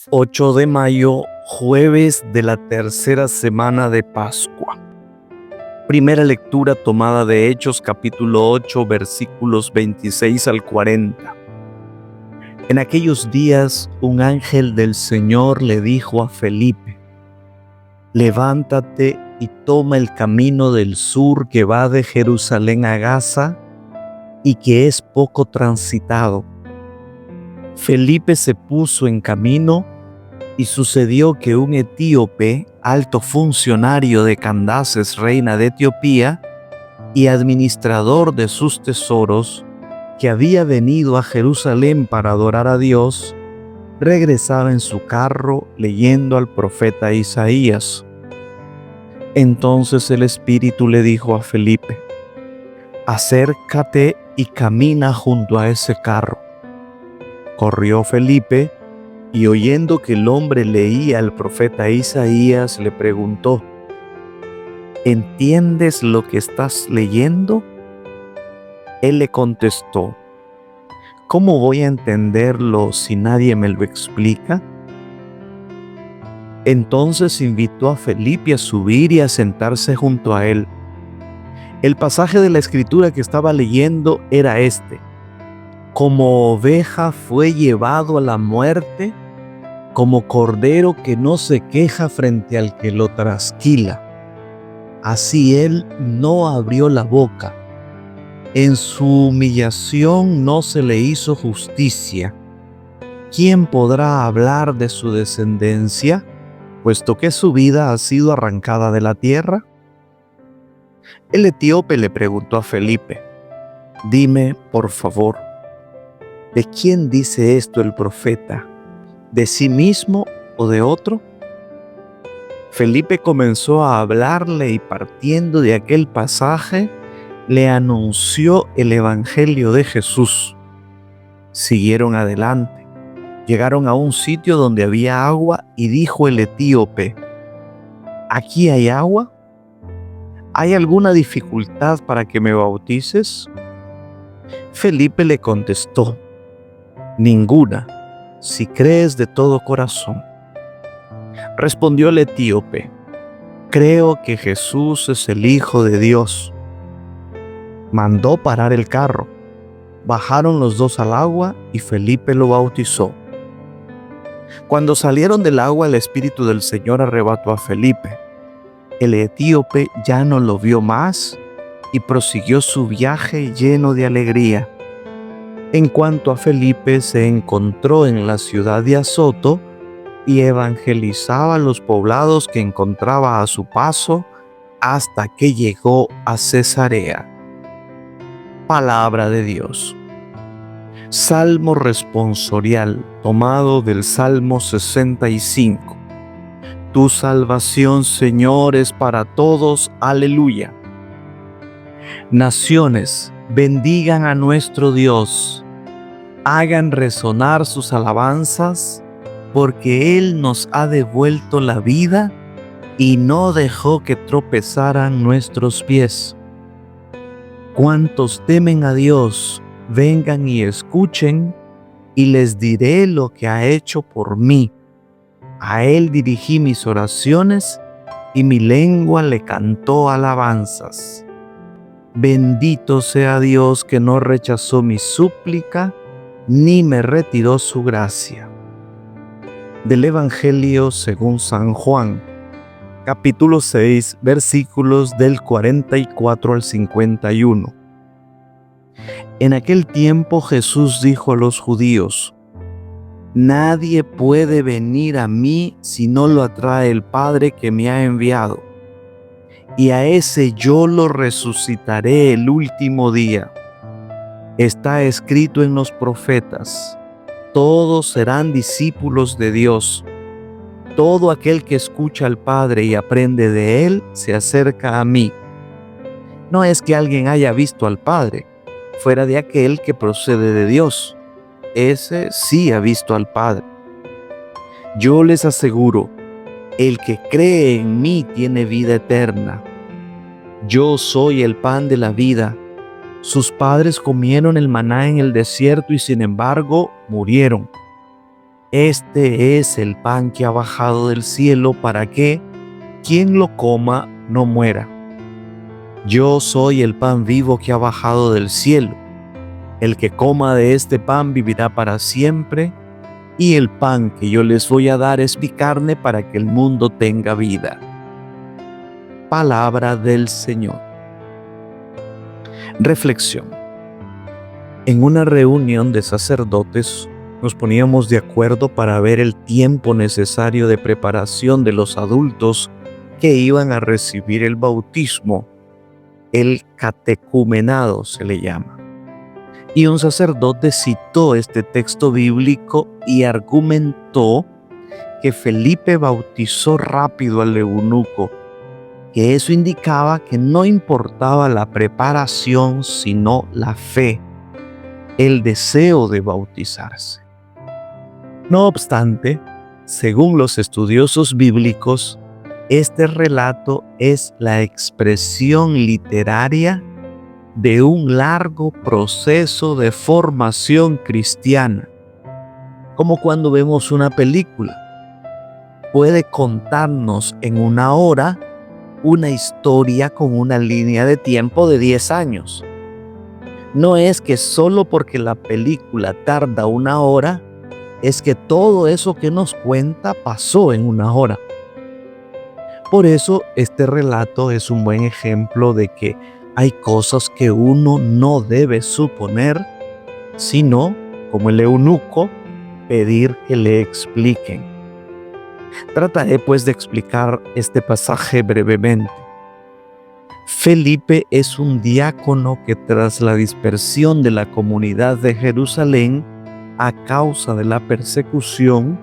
8 de mayo, jueves de la tercera semana de Pascua. Primera lectura tomada de Hechos capítulo 8, versículos 26 al 40. En aquellos días, un ángel del Señor le dijo a Felipe: levántate y toma el camino del sur que va de Jerusalén a Gaza y que es poco transitado. Felipe se puso en camino y sucedió que un etíope, alto funcionario de Candace, reina de Etiopía, y administrador de sus tesoros, que había venido a Jerusalén para adorar a Dios, regresaba en su carro leyendo al profeta Isaías. Entonces el Espíritu le dijo a Felipe: acércate y camina junto a ese carro. Corrió Felipe y, oyendo que el hombre leía al profeta Isaías, le preguntó: ¿entiendes lo que estás leyendo? Él le contestó: ¿cómo voy a entenderlo si nadie me lo explica? Entonces invitó a Felipe a subir y a sentarse junto a él. El pasaje de la escritura que estaba leyendo era este: como oveja fue llevado a la muerte, como cordero que no se queja frente al que lo trasquila. Así él no abrió la boca. En su humillación no se le hizo justicia. ¿Quién podrá hablar de su descendencia, puesto que su vida ha sido arrancada de la tierra? El etíope le preguntó a Felipe: dime, por favor, ¿de quién dice esto el profeta? ¿De sí mismo o de otro? Felipe comenzó a hablarle y, partiendo de aquel pasaje, le anunció el evangelio de Jesús. Siguieron adelante, llegaron a un sitio donde había agua y dijo el etíope: ¿aquí hay agua? ¿Hay alguna dificultad para que me bautices? Felipe le contestó: ninguna, si crees de todo corazón. Respondió el etíope: creo que Jesús es el Hijo de Dios. Mandó parar el carro. Bajaron los dos al agua y Felipe lo bautizó. Cuando salieron del agua, el Espíritu del Señor arrebató a Felipe. El etíope ya no lo vio más y prosiguió su viaje lleno de alegría. En cuanto a Felipe, se encontró en la ciudad de Azoto y evangelizaba los poblados que encontraba a su paso hasta que llegó a Cesarea. Palabra de Dios. Salmo responsorial tomado del Salmo 65. Tu salvación, Señor, es para todos. Aleluya. Naciones, bendigan a nuestro Dios. Hagan resonar sus alabanzas, porque Él nos ha devuelto la vida y no dejó que tropezaran nuestros pies. Cuantos temen a Dios, vengan y escuchen, y les diré lo que ha hecho por mí. A Él dirigí mis oraciones, y mi lengua le cantó alabanzas. Bendito sea Dios, que no rechazó mi súplica, ni me retiró su gracia. Del Evangelio según San Juan, capítulo 6, versículos del 44 al 51. En aquel tiempo Jesús dijo a los judíos: nadie puede venir a mí si no lo atrae el Padre que me ha enviado, y a ese yo lo resucitaré el último día. Está escrito en los profetas: todos serán discípulos de Dios. Todo aquel que escucha al Padre y aprende de Él se acerca a mí. No es que alguien haya visto al Padre, fuera de aquel que procede de Dios. Ese sí ha visto al Padre. Yo les aseguro, el que cree en mí tiene vida eterna. Yo soy el pan de la vida. Sus padres comieron el maná en el desierto y sin embargo murieron. Este es el pan que ha bajado del cielo para que quien lo coma no muera. Yo soy el pan vivo que ha bajado del cielo. El que coma de este pan vivirá para siempre, y el pan que yo les voy a dar es mi carne para que el mundo tenga vida. Palabra del Señor. Reflexión. En una reunión de sacerdotes nos poníamos de acuerdo para ver el tiempo necesario de preparación de los adultos que iban a recibir el bautismo. El catecumenado se le llama. Y un sacerdote citó este texto bíblico y argumentó que Felipe bautizó rápido al eunuco, que eso indicaba que no importaba la preparación, sino la fe, el deseo de bautizarse. No obstante, según los estudiosos bíblicos, este relato es la expresión literaria de un largo proceso de formación cristiana, como cuando vemos una película. Puede contarnos en una hora una historia con una línea de tiempo de 10 años. No es que solo porque la película tarda una hora, es que todo eso que nos cuenta pasó en una hora. Por eso este relato es un buen ejemplo de que hay cosas que uno no debe suponer, sino, como el eunuco, pedir que le expliquen. Trataré pues de explicar este pasaje brevemente. Felipe es un diácono que tras la dispersión de la comunidad de Jerusalén a causa de la persecución,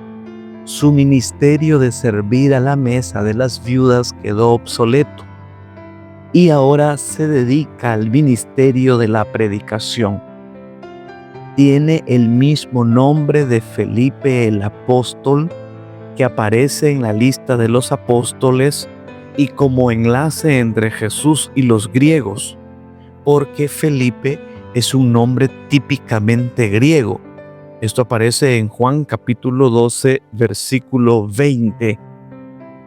su ministerio de servir a la mesa de las viudas quedó obsoleto y ahora se dedica al ministerio de la predicación. Tiene el mismo nombre de Felipe el apóstol que aparece en la lista de los apóstoles y como enlace entre Jesús y los griegos, porque Felipe es un nombre típicamente griego. Esto aparece en Juan capítulo 12, versículo 20.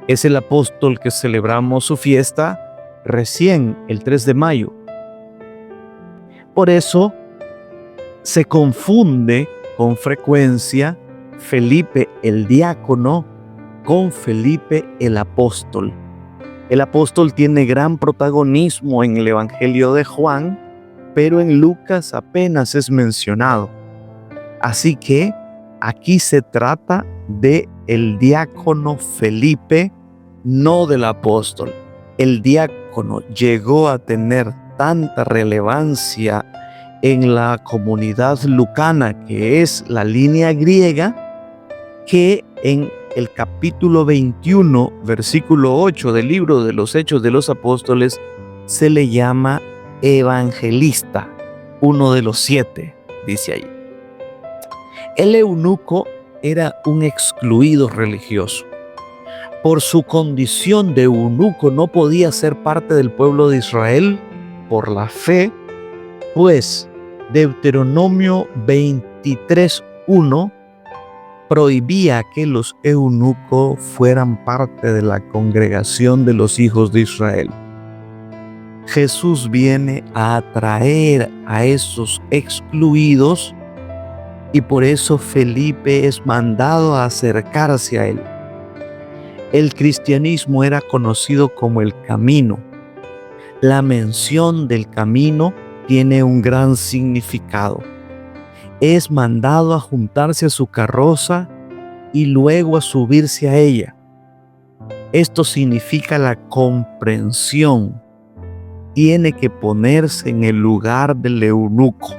Es el apóstol que celebramos su fiesta recién el 3 de mayo. Por eso se confunde con frecuencia Felipe el diácono con Felipe el apóstol. El apóstol tiene gran protagonismo en el Evangelio de Juan, pero en Lucas apenas es mencionado. Así que aquí se trata de el diácono Felipe, no del apóstol. El diácono llegó a tener tanta relevancia en la comunidad lucana, que es la línea griega, que en el capítulo 21, versículo 8 del libro de los Hechos de los Apóstoles se le llama evangelista, uno de los 7, dice ahí. El eunuco era un excluido religioso. Por su condición de eunuco no podía ser parte del pueblo de Israel por la fe, pues Deuteronomio 23:1 prohibía que los eunucos fueran parte de la congregación de los hijos de Israel. Jesús viene a atraer a esos excluidos y por eso Felipe es mandado a acercarse a él. El cristianismo era conocido como el camino. La mención del camino tiene un gran significado. Es mandado a juntarse a su carroza y luego a subirse a ella. Esto significa la comprensión. Tiene que ponerse en el lugar del eunuco.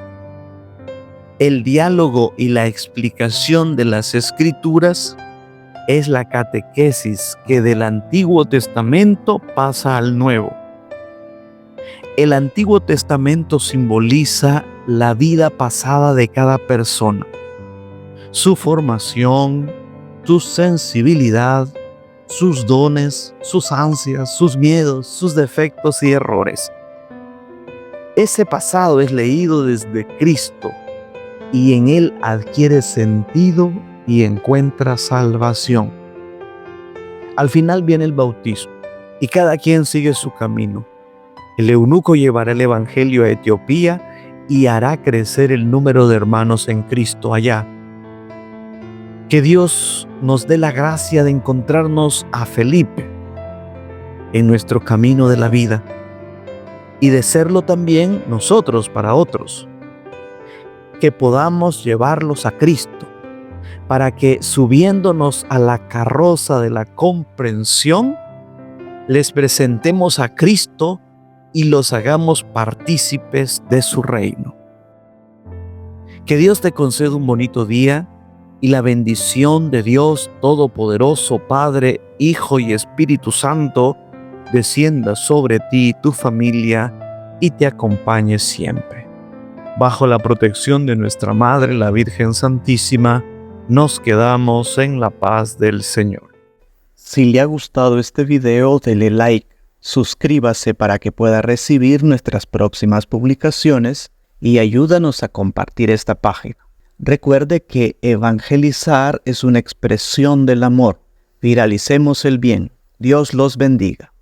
El diálogo y la explicación de las Escrituras es la catequesis que del Antiguo Testamento pasa al Nuevo. El Antiguo Testamento simboliza la vida pasada de cada persona, su formación, su sensibilidad, sus dones, sus ansias, sus miedos, sus defectos y errores. Ese pasado es leído desde Cristo y en él adquiere sentido y encuentra salvación. Al final viene el bautismo y cada quien sigue su camino. El eunuco llevará el evangelio a Etiopía y hará crecer el número de hermanos en Cristo allá. Que Dios nos dé la gracia de encontrarnos a Felipe en nuestro camino de la vida y de serlo también nosotros para otros. Que podamos llevarlos a Cristo para que, subiéndonos a la carroza de la comprensión, les presentemos a Cristo y los hagamos partícipes de su reino. Que Dios te conceda un bonito día y la bendición de Dios Todopoderoso, Padre, Hijo y Espíritu Santo, descienda sobre ti y tu familia y te acompañe siempre. Bajo la protección de nuestra Madre, la Virgen Santísima, nos quedamos en la paz del Señor. Si le ha gustado este video, dele like, suscríbase para que pueda recibir nuestras próximas publicaciones y ayúdanos a compartir esta página. Recuerde que evangelizar es una expresión del amor. Viralicemos el bien. Dios los bendiga.